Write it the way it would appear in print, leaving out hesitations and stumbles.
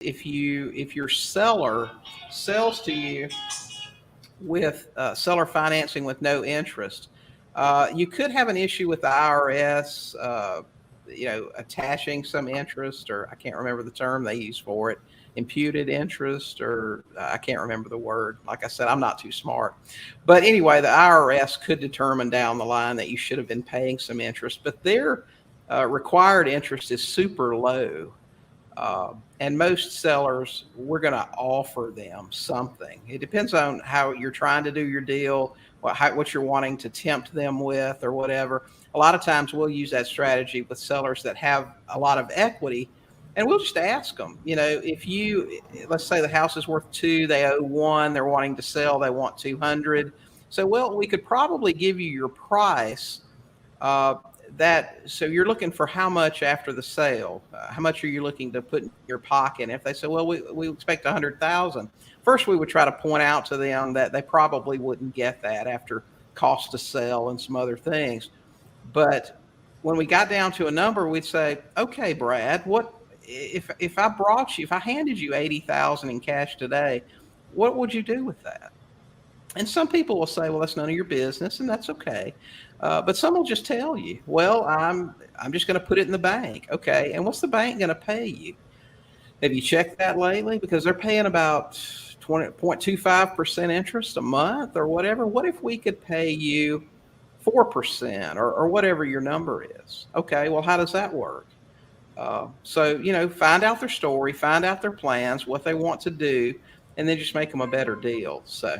if your seller sells to you with seller financing with no interest, you could have an issue with the IRS, attaching some interest, or I can't remember the term they use for it, imputed interest, or I can't remember the word. Like I said, I'm not too smart. But anyway, the IRS could determine down the line that you should have been paying some interest, but their required interest is super low. And most sellers, we're going to offer them something. It depends on how you're trying to do your deal, what you're wanting to tempt them with, or whatever. A lot of times we'll use that strategy with sellers that have a lot of equity, and we'll just ask them, let's say the house is worth 2, they owe 1, they're wanting to sell, they want 200. So, well, we could probably give you your price. So you're looking for how much after the sale? How much are you looking to put in your pocket? And if they say, well, we expect 100,000. First, we would try to point out to them that they probably wouldn't get that after cost to sell and some other things. But when we got down to a number, we'd say, okay, Brad, what if I handed you 80,000 in cash today, what would you do with that? And some people will say, well, that's none of your business, and that's okay. But some will just tell you, well, I'm just going to put it in the bank. Okay, and what's the bank going to pay you? Have you checked that lately? Because they're paying about 20.25% interest a month or whatever. What if we could pay you 4% or whatever your number is? Okay, well, how does that work? So, find out their story, find out their plans, what they want to do, and then just make them a better deal. So